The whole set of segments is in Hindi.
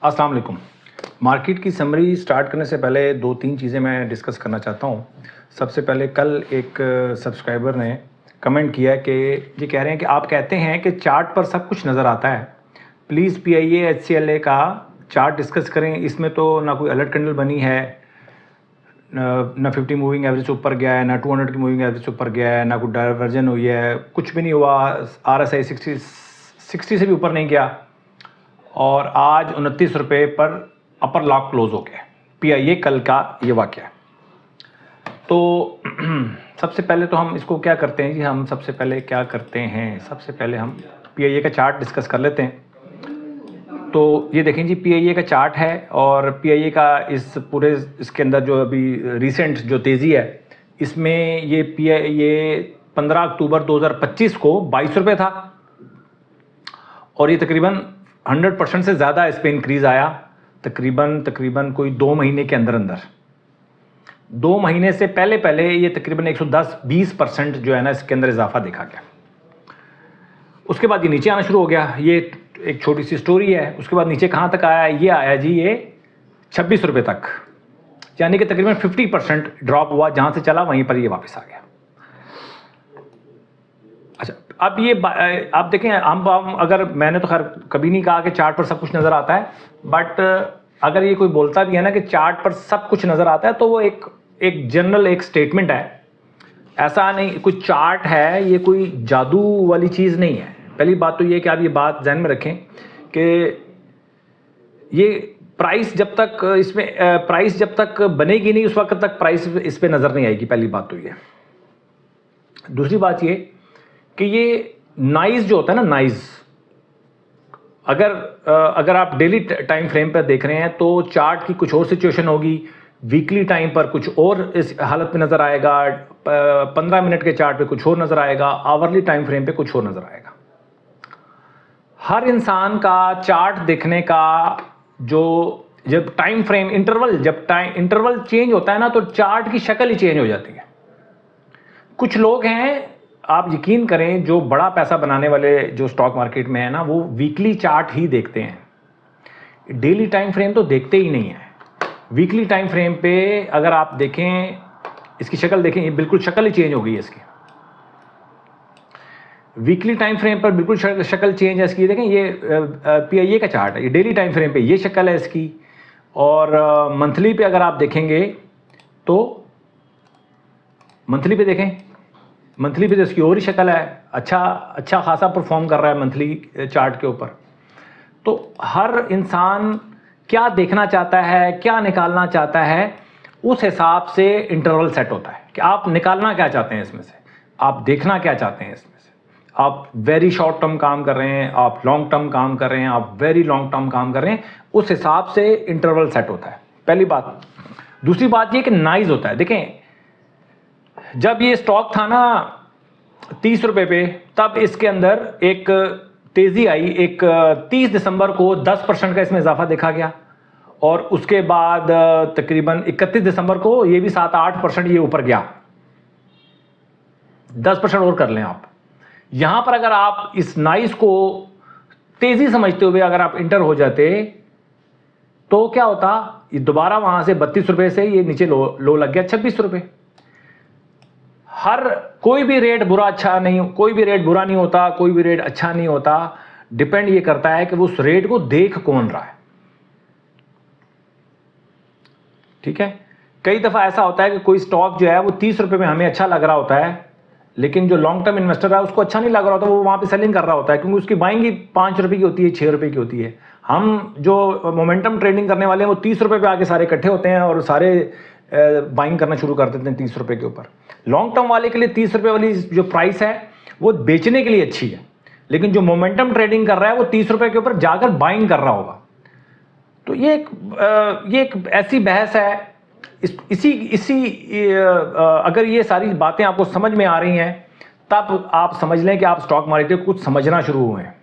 अस्सलाम वालेकुम। मार्केट की समरी स्टार्ट करने से पहले 2-3 चीज़ें मैं डिस्कस करना चाहता हूँ। सबसे पहले कल एक सब्सक्राइबर ने कमेंट किया कि ये कह रहे हैं कि आप कहते हैं कि चार्ट पर सब कुछ नज़र आता है, प्लीज़ पीआईए एचसीएलए का चार्ट डिस्कस करें। इसमें तो ना कोई अलर्ट कैंडल बनी है, ना 50 मूविंग एवरेज ऊपर गया है, ना 200 की मूविंग एवरेज ऊपर गया है, ना कोई डाइवर्जन हुई है, कुछ भी नहीं हुआ। आरएसआई 60 से भी ऊपर नहीं गया और आज 29 रुपये पर अपर लॉक क्लोज हो गया। पीआईए कल का ये वाक़या है। तो सबसे पहले तो हम इसको क्या करते हैं जी, हम सबसे पहले क्या करते हैं, सबसे पहले हम पीआईए का चार्ट डिस्कस कर लेते हैं। तो ये देखें जी, पीआईए का चार्ट है और पीआईए का इस पूरे इसके अंदर जो अभी रिसेंट जो तेज़ी है, इसमें ये पीआईए 15 अक्टूबर 2025 को 22 रुपये था और ये तकरीबन 100% से ज़्यादा इस पर इंक्रीज़ आया। तकरीबन कोई 2 महीने के अंदर 2 महीने से पहले ये तकरीबन 110-20% जो है ना इसके अंदर इजाफा देखा गया। उसके बाद ये नीचे आना शुरू हो गया। ये एक छोटी सी स्टोरी है। उसके बाद नीचे कहाँ तक आया, ये आया जी ये 26 रुपये तक, यानी कि तकरीबन 50% ड्रॉप हुआ। जहाँ से चला वहीं पर ये वापस आ गया। अच्छा, अब ये आप देखें, हम अगर, मैंने तो खैर कभी नहीं कहा कि चार्ट पर सब कुछ नज़र आता है, बट अगर ये कोई बोलता भी है ना कि चार्ट पर सब कुछ नज़र आता है, तो वो एक जनरल एक स्टेटमेंट है। ऐसा नहीं, कोई चार्ट है, ये कोई जादू वाली चीज़ नहीं है। पहली बात तो ये कि आप ये बात ध्यान में रखें कि ये प्राइस जब तक इसमें प्राइस जब तक बनेगी नहीं, उस वक्त तक प्राइस इस पर नज़र नहीं आएगी। पहली बात तो ये। दूसरी बात ये कि ये नाइज जो होता है ना, नाइज, अगर आप डेली टाइम फ्रेम पर देख रहे हैं तो चार्ट की कुछ और सिचुएशन होगी, वीकली टाइम पर कुछ और इस हालत में नज़र आएगा, 15 मिनट के चार्ट पे कुछ और नज़र आएगा, आवरली टाइम फ्रेम पे कुछ और नज़र आएगा। हर इंसान का चार्ट देखने का जब टाइम फ्रेम इंटरवल चेंज होता है ना, तो चार्ट की शक्ल ही चेंज हो जाती है। कुछ लोग हैं, आप यकीन करें, जो बड़ा पैसा बनाने वाले जो स्टॉक मार्केट में है ना, वो वीकली चार्ट ही देखते हैं, डेली टाइम फ्रेम तो देखते ही नहीं है। वीकली टाइम फ्रेम पे अगर आप देखें, इसकी शक्ल देखें, ये बिल्कुल शक्ल ही चेंज हो गई है इसकी। वीकली टाइम फ्रेम पर बिल्कुल शक्ल चेंज है इसकी। देखें, ये पीआईए का चार्ट है, ये डेली टाइम फ्रेम पे ये शक्ल है इसकी, और मंथली पे अगर आप देखेंगे तो मंथली पे देखें, मंथली पे तो इसकी और ही शक्ल है। अच्छा खासा परफॉर्म कर रहा है मंथली चार्ट के ऊपर। तो हर इंसान क्या देखना चाहता है, क्या निकालना चाहता है, उस हिसाब से इंटरवल सेट होता है कि आप निकालना क्या चाहते हैं इसमें से, आप देखना क्या चाहते हैं इसमें से। आप वेरी शॉर्ट टर्म काम कर रहे हैं, आप लॉन्ग टर्म काम कर रहे हैं, आप वेरी लॉन्ग टर्म काम कर रहे हैं, उस हिसाब से इंटरवल सेट होता है, पहली बात। दूसरी बात ये कि नाइज होता है। देखें, जब ये स्टॉक था ना 30 रुपये पे, तब इसके अंदर एक तेज़ी आई। एक 30 दिसंबर को 10% का इसमें इजाफा देखा गया, और उसके बाद तकरीबन 31 दिसंबर को ये भी 7-8% ये ऊपर गया। 10% और कर लें आप। यहां पर अगर आप इस नाइस को तेजी समझते हुए अगर आप इंटर हो जाते, तो क्या होता, ये दोबारा वहां से 32 रुपए से ये नीचे लो लग गया 26 रुपए। कोई भी रेट बुरा नहीं होता, कोई भी रेट अच्छा नहीं होता। डिपेंड ये करता है कि वो उस रेट को देख कौन रहा है। ठीक है, कई दफा ऐसा होता है कि कोई स्टॉक जो है वो 30 रुपए में हमें अच्छा लग रहा होता है, लेकिन जो लॉन्ग टर्म इन्वेस्टर है उसको अच्छा नहीं लग रहा होता, वो वहां पे सेलिंग कर रहा होता है, क्योंकि उसकी बाइंग ही 5 रुपए की होती है, 6 रुपए की होती है। हम जो मोमेंटम ट्रेडिंग करने वाले हैं वो 30 रुपए पे आके सारे इकट्ठे होते हैं और सारे बाइंग करना शुरू कर देते हैं 30 रुपए के ऊपर। लॉन्ग टर्म वाले के लिए 30 रुपए वाली जो प्राइस है वो बेचने के लिए अच्छी है, लेकिन जो मोमेंटम ट्रेडिंग कर रहा है वो 30 रुपए के ऊपर जाकर बाइंग कर रहा होगा। तो ये एक ऐसी बहस है। अगर ये सारी बातें आपको समझ में आ रही हैं, तब आप समझ लें कि आप स्टॉक मार्केट को कुछ समझना शुरू हुए हैं।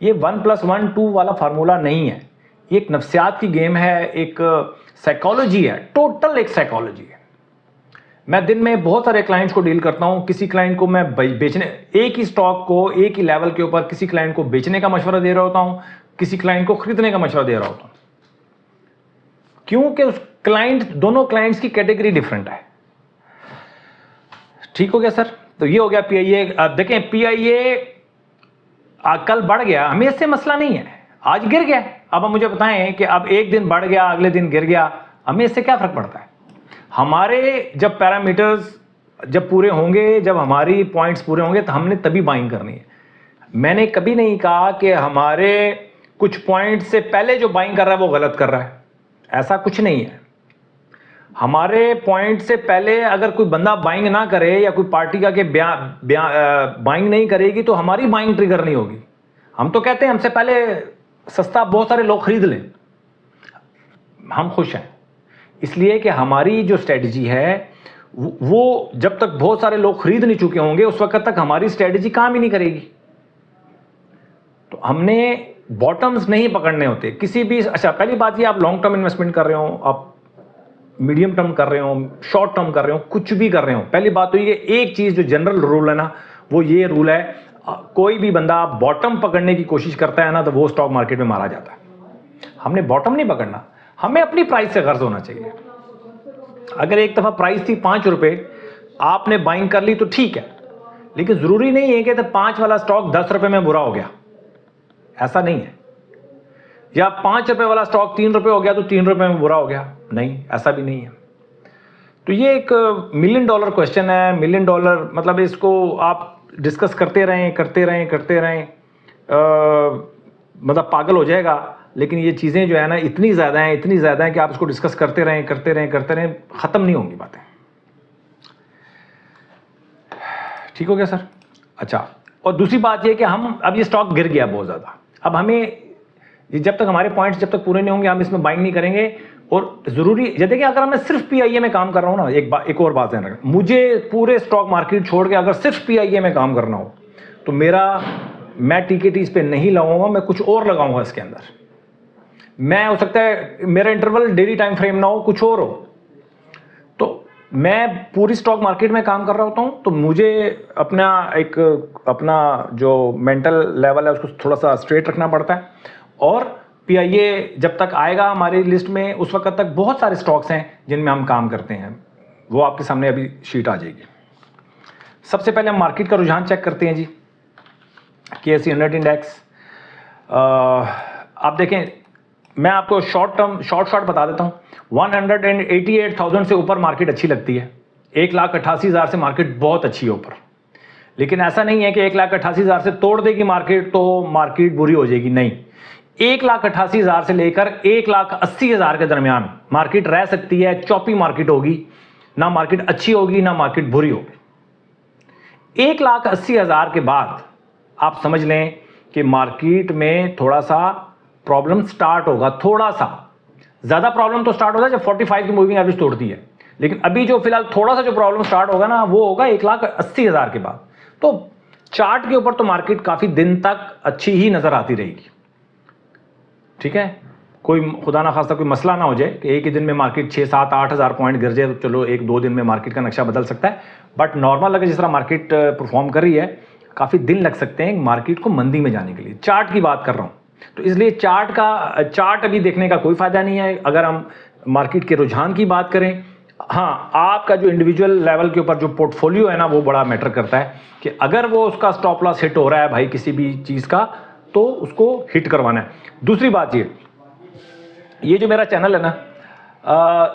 ये 1+1=2 वाला फार्मूला नहीं है, ये एक नफ्सियात की गेम है, एक साइकोलॉजी है, टोटल एक साइकोलॉजी है। मैं दिन में बहुत सारे क्लाइंट्स को डील करता हूं। किसी क्लाइंट को मैं बेचने, एक ही स्टॉक को एक ही लेवल के ऊपर किसी क्लाइंट को बेचने का मशवरा दे रहा होता हूं, किसी क्लाइंट को खरीदने का मशवरा दे रहा होता हूं। क्योंकि उस दोनों क्लाइंट्स की कैटेगरी डिफरेंट है। ठीक हो गया सर? तो ये हो गया पीआईए। अब देखें पीआईए कल बढ़ गया, हमें इससे मसला नहीं है, आज गिर गया। अब मुझे बताएं कि अब एक दिन बढ़ गया अगले दिन गिर गया, हमें इससे क्या फर्क पड़ता है? हमारे जब पैरामीटर्स जब पूरे होंगे, जब हमारी पॉइंट्स पूरे होंगे तो हमने तभी बाइंग करनी है। मैंने कभी नहीं कहा कि हमारे कुछ पॉइंट से पहले जो बाइंग कर रहा है वो गलत कर रहा है, ऐसा कुछ नहीं है। हमारे पॉइंट से पहले अगर कोई बंदा बाइंग ना करे या कोई पार्टी का के बाइंग नहीं करेगी तो हमारी बाइंग ट्रिगर नहीं होगी। हम तो कहते हैं हमसे पहले सस्ता बहुत सारे लोग खरीद लें, हम खुश हैं। इसलिए कि हमारी जो स्ट्रेटजी है वो जब तक बहुत सारे लोग खरीद नहीं चुके होंगे उस वक्त तक हमारी स्ट्रेटजी काम ही नहीं करेगी। तो हमने बॉटम्स नहीं पकड़ने होते किसी भी। अच्छा, पहली बात ये, आप लॉन्ग टर्म इन्वेस्टमेंट कर रहे हो, आप मीडियम टर्म कर रहे हो, शॉर्ट टर्म कर रहे हो, कुछ भी कर रहे हो, पहली बात तो ये एक चीज जो जनरल रूल है ना, वो ये रूल है, कोई भी बंदा बॉटम पकड़ने की कोशिश करता है ना तो वो स्टॉक मार्केट में मारा जाता है। हमने बॉटम नहीं पकड़ना, हमें अपनी प्राइस से गर्ज होना चाहिए। अगर एक दफा प्राइस थी 5 रुपए, आपने बाइंग कर ली तो ठीक है, लेकिन जरूरी नहीं है कि तो 5 वाला स्टॉक 10 रुपए में बुरा हो गया, ऐसा नहीं है। या 5 रुपए वाला स्टॉक 3 रुपए हो गया तो 3 रुपए में बुरा हो गया, नहीं, ऐसा भी नहीं है। तो ये एक $1 मिलियन क्वेश्चन है। $1 मिलियन मतलब इसको आप डिस्कस करते रहें मतलब पागल हो जाएगा। लेकिन ये चीज़ें जो है ना इतनी ज़्यादा हैं कि आप इसको डिस्कस करते रहें, ख़त्म नहीं होंगी बातें। ठीक हो गया सर? अच्छा, और दूसरी बात ये कि हम अब ये स्टॉक गिर गया बहुत ज़्यादा, अब हमें जब तक हमारे पॉइंट्स जब तक पूरे नहीं होंगे हम इसमें बाइंग नहीं करेंगे। और ज़रूरी जैसे कि अगर मैं सिर्फ पीआईए में काम कर रहा हूँ ना, एक और बात ध्यान रखना, मुझे पूरे स्टॉक मार्केट छोड़ के अगर सिर्फ पीआईए में काम करना हो तो मैं टीकेटी इस पर नहीं लगाऊंगा, मैं कुछ और लगाऊंगा इसके अंदर। मैं हो सकता है मेरा इंटरवल डेली टाइम फ्रेम ना हो, कुछ और हो। तो मैं पूरी स्टॉक मार्केट में काम कर रहा होता हूँ तो मुझे अपना जो मेंटल लेवल है उसको थोड़ा सा स्ट्रेट रखना पड़ता है। और पीआईए जब तक आएगा हमारी लिस्ट में उस वक्त तक बहुत सारे स्टॉक्स हैं जिनमें हम काम करते हैं, वो आपके सामने अभी शीट आ जाएगी। सबसे पहले हम मार्केट का रुझान चेक करते हैं जी, KSE 100 इंडेक्स। आप देखें, मैं आपको शॉर्ट बता देता हूँ। 188,000 से ऊपर मार्केट अच्छी लगती है, 1,88,000 से मार्केट बहुत अच्छी है ऊपर। लेकिन ऐसा नहीं है कि 1,88,000 से तोड़ देगी मार्केट तो मार्केट बुरी हो जाएगी, नहीं। 1,88,000 से लेकर 1,80,000 के दरमियान मार्केट रह सकती है। चौपी मार्केट होगी, ना मार्केट अच्छी होगी ना मार्केट बुरी होगी। 1,80,000 के बाद आप समझ लें कि मार्केट में थोड़ा सा प्रॉब्लम स्टार्ट होगा, थोड़ा सा ज्यादा प्रॉब्लम तो स्टार्ट होगा जब 45 की मूविंग एवरेज तोड़ती है। लेकिन अभी जो फिलहाल थोड़ा सा जो प्रॉब्लम स्टार्ट होगा ना वो होगा 1,80,000 के बाद। तो चार्ट के ऊपर तो मार्केट काफी दिन तक अच्छी ही नजर आती रहेगी। ठीक है, कोई खुदा ना खास्ता कोई मसला ना हो जाए कि एक ही दिन में मार्केट 6, 7, 8,000 पॉइंट गिर जाए तो चलो 1-2 दिन में मार्केट का नक्शा बदल सकता है। बट नॉर्मल अगर जिस तरह मार्केट परफॉर्म कर रही है, काफी दिन लग सकते हैं मार्केट को मंदी में जाने के लिए। चार्ट की बात कर रहा हूं, तो इसलिए चार्ट अभी देखने का कोई फायदा नहीं है। अगर हम मार्केट के रुझान की बात करें, हाँ, आपका जो इंडिविजुअल लेवल के ऊपर जो पोर्टफोलियो है ना वो बड़ा मैटर करता है कि अगर वो उसका स्टॉप लॉस हिट हो रहा है भाई किसी भी चीज का तो उसको हिट करवाना है। दूसरी बात ये जो मेरा चैनल है ना,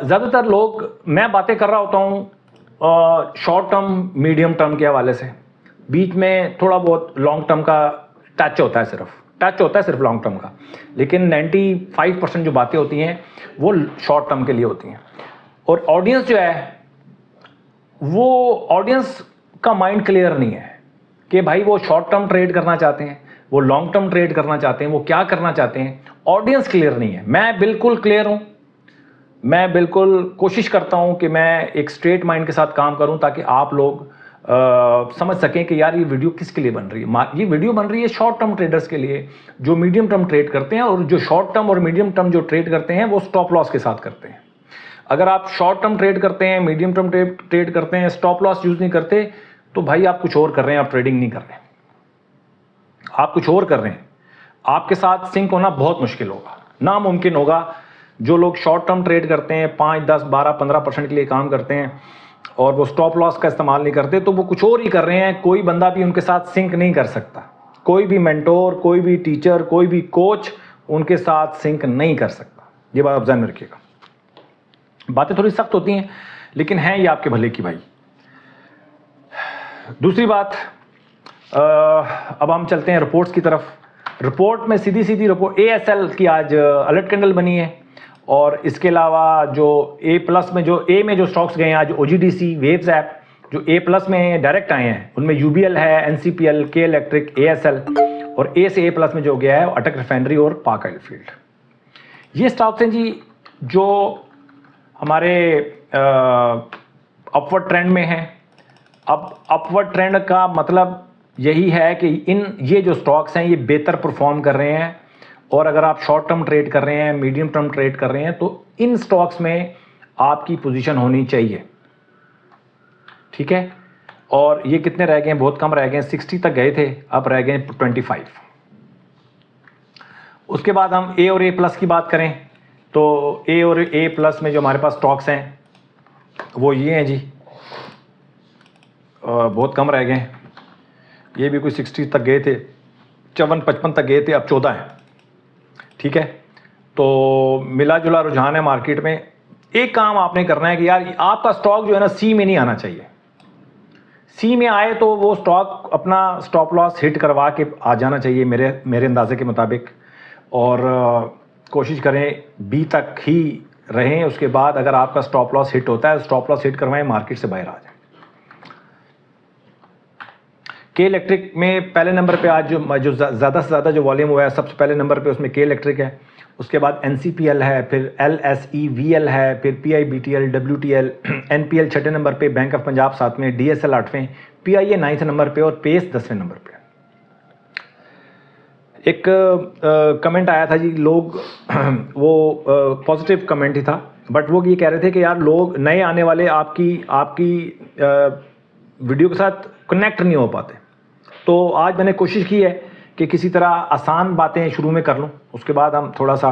ज्यादातर लोग, मैं बातें कर रहा होता हूँ शॉर्ट टर्म मीडियम टर्म के हवाले से, बीच में थोड़ा बहुत लॉन्ग टर्म का टच होता है सिर्फ लॉन्ग टर्म का। लेकिन 95% जो बातें होती हैं वो शॉर्ट टर्म के लिए होती हैं। और ऑडियंस जो है वो ऑडियंस का माइंड क्लियर नहीं है कि भाई वो शॉर्ट टर्म ट्रेड करना चाहते हैं, वो लॉन्ग टर्म ट्रेड करना चाहते हैं, वो क्या करना चाहते हैं, ऑडियंस क्लियर नहीं है। मैं बिल्कुल क्लियर हूं, मैं बिल्कुल कोशिश करता हूं कि मैं एक स्ट्रेट माइंड के साथ काम करूं ताकि आप लोग समझ सकें कि यार ये वीडियो किसके लिए बन रही है। ये वीडियो बन रही है शॉर्ट टर्म ट्रेडर्स के लिए जो मीडियम टर्म ट्रेड करते हैं, और जो शॉर्ट टर्म और मीडियम टर्म जो ट्रेड करते हैं वो स्टॉप लॉस के साथ करते हैं। अगर आप शॉर्ट टर्म ट्रेड करते हैं, मीडियम टर्म ट्रेड करते हैं, स्टॉप लॉस यूज नहीं करते, तो भाई आप कुछ और कर रहे हैं, आप ट्रेडिंग नहीं कर रहे हैं, आप कुछ और कर रहे हैं। आपके साथ सिंक होना बहुत मुश्किल होगा, नामुमकिन होगा जो लोग शॉर्ट टर्म ट्रेड करते हैं 5, 10, 12, 15% के लिए काम करते हैं और वो स्टॉप लॉस का इस्तेमाल नहीं करते, तो वो कुछ और ही कर रहे हैं। कोई बंदा भी उनके साथ सिंक नहीं कर सकता, कोई भी मेंटोर, कोई भी टीचर, कोई भी कोच उनके साथ सिंक नहीं कर सकता। ये बात आप ध्यान में रखिएगा। बातें थोड़ी सख्त होती हैं लेकिन हैं ये आपके भले की भाई। दूसरी बात, अब हम चलते हैं रिपोर्ट्स की तरफ। रिपोर्ट में सीधी सीधी रिपोर्ट ASL की आज अलर्ट कैंडल बनी है और इसके अलावा जो A+ में जो A में जो स्टॉक्स गए हैं आज, OGDC, वेव्स ऐप जो A+ में डायरेक्ट आए हैं उनमें UBL है, NCPL, K इलेक्ट्रिक, ASL, और A से A+ में जो गया है अटक रिफाइनरी और पाक ऑयल फील्ड। ये स्टॉक्स हैं जी जो हमारे अपवर्ड ट्रेंड में हैं। अब अपवर्ड ट्रेंड का मतलब यही है कि ये जो स्टॉक्स हैं ये बेहतर परफॉर्म कर रहे हैं, और अगर आप शॉर्ट टर्म ट्रेड कर रहे हैं, मीडियम टर्म ट्रेड कर रहे हैं, तो इन स्टॉक्स में आपकी पोजीशन होनी चाहिए। ठीक है, और ये कितने रह गए हैं? बहुत कम रह गए हैं, 60 तक गए थे, अब रह गए 25। उसके बाद हम A और A+ की बात करें तो A और A+ में जो हमारे पास स्टॉक्स हैं वो ये हैं जी, बहुत कम रह गए हैं। ये भी कोई 60 तक गए थे, 54-55 तक गए थे, अब 14 हैं। ठीक है, तो मिला जुला रुझान है मार्केट में। एक काम आपने करना है कि यार आपका स्टॉक जो है ना C में नहीं आना चाहिए। C में आए तो वो स्टॉक अपना स्टॉप लॉस हिट करवा के आ जाना चाहिए मेरे अंदाजे के मुताबिक, और कोशिश करें B तक ही रहें। उसके बाद अगर आपका स्टॉप लॉस हिट होता है, स्टॉप लॉस हिट करवाएं, मार्केट से बाहर आ जाए। K इलेक्ट्रिक में पहले नंबर पे आज जो ज़्यादा से ज़्यादा जो वॉल्यूम हुआ है, सबसे पहले नंबर पे उसमें K इलेक्ट्रिक है। उसके बाद NCPL है, फिर LSEVL है, फिर PIBTL, WTL, NPL छठे नंबर पे, बैंक ऑफ पंजाब सातवें, DSL 8वें, PIA 9th नंबर पे और पेस 10वें नंबर पे। एक कमेंट आया था जी, लोग वो पॉजिटिव कमेंट ही था, बट वो ये कह रहे थे कि यार लोग नए आने वाले आपकी वीडियो के साथ कनेक्ट नहीं हो पाते। तो आज मैंने कोशिश की है कि किसी तरह आसान बातें शुरू में कर लूं, उसके बाद हम थोड़ा सा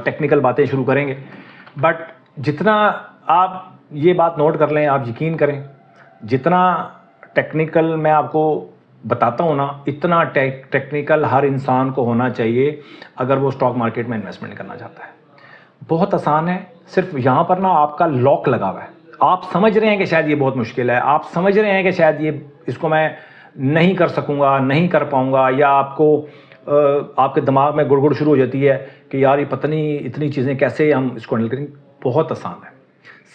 टेक्निकल बातें शुरू करेंगे। बट जितना आप ये बात नोट कर लें, आप यकीन करें, जितना टेक्निकल मैं आपको बताता हूँ ना, इतना टेक्निकल हर इंसान को होना चाहिए अगर वो स्टॉक मार्केट में इन्वेस्टमेंट करना चाहता है। बहुत आसान है, सिर्फ यहाँ पर ना आपका लॉक लगा हुआ है। आप समझ रहे हैं कि शायद ये बहुत मुश्किल है, आप समझ रहे हैं कि शायद ये इसको मैं नहीं कर सकूँगा, नहीं कर पाऊँगा, या आपके दिमाग में गुड़गुड़ शुरू हो जाती है कि यार ये पता नहीं इतनी चीज़ें कैसे हम इसको हैंडल करेंगे। बहुत आसान है,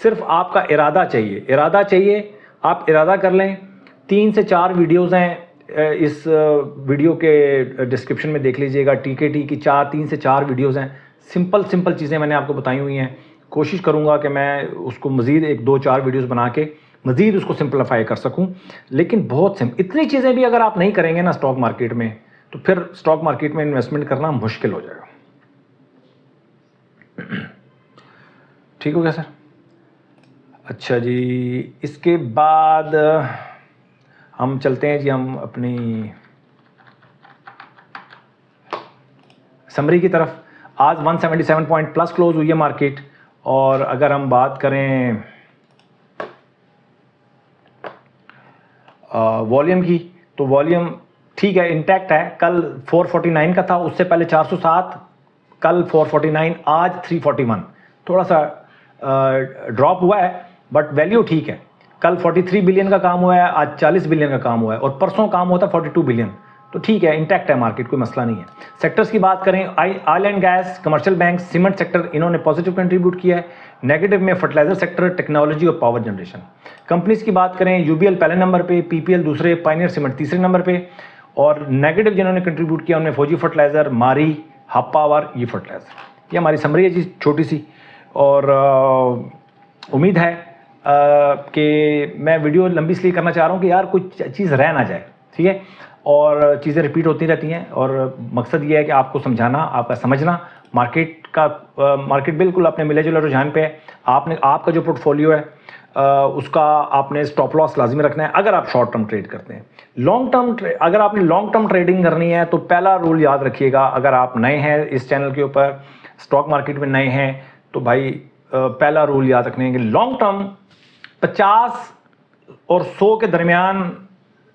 सिर्फ आपका इरादा चाहिए, इरादा चाहिए। आप इरादा कर लें। 3 से 4 वीडियोज़ हैं, इस वीडियो के डिस्क्रिप्शन में देख लीजिएगा। TKT की 3 से 4 वीडियोज़ हैं, सिंपल चीज़ें मैंने आपको बताई हुई हैं। कोशिश करूँगा कि मैं उसको मज़ीद 1, 2, 4 वीडियोज़ बना के मज़ीद उसको सिंपलीफाई कर सकूँ, लेकिन बहुत इतनी चीज़ें भी अगर आप नहीं करेंगे ना स्टॉक मार्केट में, तो फिर स्टॉक मार्केट में इन्वेस्टमेंट करना मुश्किल हो जाएगा। ठीक हो गया सर? अच्छा जी, इसके बाद हम चलते हैं जी, हम अपनी समरी की तरफ। आज 177 पॉइंट प्लस क्लोज हुई है मार्केट, और अगर हम बात करें वॉल्यूम की, तो वॉल्यूम ठीक है, इंटैक्ट है। कल 449 का था, उससे पहले 407, कल 449, आज 341। थोड़ा सा ड्रॉप हुआ है, बट वैल्यू ठीक है। कल 43 बिलियन का काम हुआ है, आज 40 बिलियन का काम हुआ है, और परसों काम हुआ था 42 बिलियन। तो ठीक है, इंटैक्ट है मार्केट, कोई मसला नहीं है। सेक्टर्स की बात करें, oil and gas, commercial bank, cement sector, इन्होंने पॉजिटिव कंट्रीब्यूट किया है। नेगेटिव में फर्टिलाइजर सेक्टर, टेक्नोलॉजी और पावर जनरेशन। कंपनीज की बात करें, UBL पहले नंबर पे, PPL दूसरे, पायनियर सीमेंट तीसरे नंबर पे, और नेगेटिव जिन्होंने कंट्रीब्यूट किया उनमें फौजी फर्टिलाइजर, मारी, हब पावर, ये फर्टिलाइजर। ये हमारी समरी है जी, छोटी सी, और उम्मीद है कि मैं वीडियो लंबी इसलिए करना चाह रहा हूँ कि यार कुछ चीज़ रह ना जाए, ठीक है। और चीज़ें रिपीट होती रहती हैं, और मकसद ये है कि आपको समझाना, आपका समझना। मार्केट बिल्कुल अपने मिले जुले रुझान पे है। आपका जो पोर्टफोलियो है उसका आपने स्टॉप लॉस लाजमी रखना है अगर आप शॉर्ट टर्म ट्रेड करते हैं। अगर आपने लॉन्ग टर्म ट्रेडिंग करनी है तो पहला रूल याद रखिएगा, अगर आप नए हैं इस चैनल के ऊपर, स्टॉक मार्केट में नए हैं तो भाई पहला रूल याद रखने कि लॉन्ग टर्म 50 और 100 के दरमियान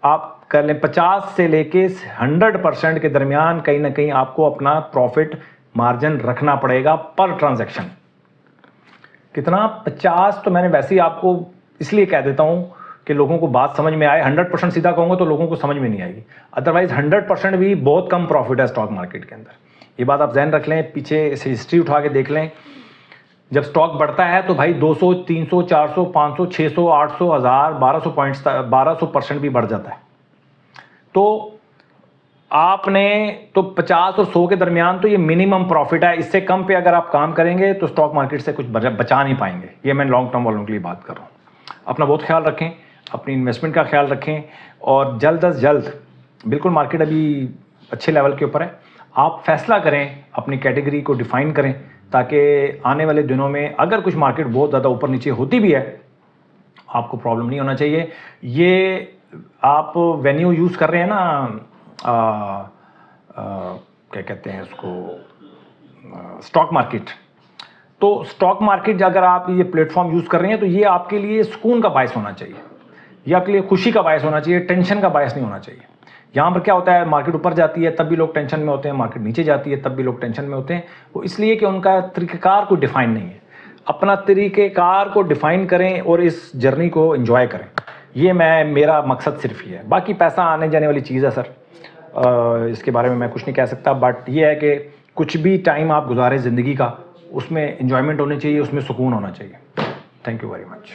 आप कर लें, 50 से लेके 100% के दरमियान कहीं ना कहीं आपको अपना प्रॉफिट मार्जिन रखना पड़ेगा पर ट्रांजैक्शन। कितना? 50। तो मैंने वैसे ही आपको इसलिए कह देता हूं कि लोगों को बात समझ में आए। 100% सीधा कहूँगा तो लोगों को समझ में नहीं आएगी, अदरवाइज 100% भी बहुत कम प्रॉफिट है स्टॉक मार्केट के अंदर। ये बात आप जहन रख लें, पीछे से हिस्ट्री उठा के देख लें। जब स्टॉक बढ़ता है तो भाई 200, 300, 400, 500, 600, 800, 1000, 1200 पॉइंट्स, 1200% भी बढ़ जाता है। तो आपने तो 50 और 100 के दरमियान तो ये मिनिमम प्रॉफिट है। इससे कम पे अगर आप काम करेंगे तो स्टॉक मार्केट से कुछ बचा नहीं पाएंगे। ये मैं लॉन्ग टर्म वालों के लिए बात कर रहा हूँ। अपना बहुत ख्याल रखें, अपनी इन्वेस्टमेंट का ख्याल रखें, और जल्द अज जल्द, बिल्कुल मार्केट अभी अच्छे लेवल के ऊपर है, आप फैसला करें, अपनी कैटेगरी को डिफाइन करें, ताकि आने वाले दिनों में अगर कुछ मार्केट बहुत ज़्यादा ऊपर नीचे होती भी है आपको प्रॉब्लम नहीं होना चाहिए। ये आप वेन्यू यूज़ कर रहे हैं ना, क्या कहते हैं उसको, स्टॉक मार्केट। तो स्टॉक मार्केट अगर आप ये प्लेटफॉर्म यूज़ कर रहे हैं तो ये आपके लिए सुकून का बायस होना चाहिए, ये आपके लिए खुशी का बायस होना चाहिए, टेंशन का बायस नहीं होना चाहिए। यहाँ पर क्या होता है, मार्केट ऊपर जाती है तब भी लोग टेंशन में होते हैं, मार्केट नीचे जाती है तब भी लोग टेंशन में होते हैं। वो इसलिए कि उनका तरीक़ेकार को डिफ़ाइन नहीं है। अपना तरीक़ेकार को डिफ़ाइन करें और इस जर्नी को एंजॉय करें। ये मेरा मकसद सिर्फ ये है। बाकी पैसा आने जाने वाली चीज़ है सर, इसके बारे में मैं कुछ नहीं कह सकता। बट ये है कि कुछ भी टाइम आप गुजारें ज़िंदगी का, उसमें एंजॉयमेंट होनी चाहिए, उसमें सुकून होना चाहिए। Thank you very much.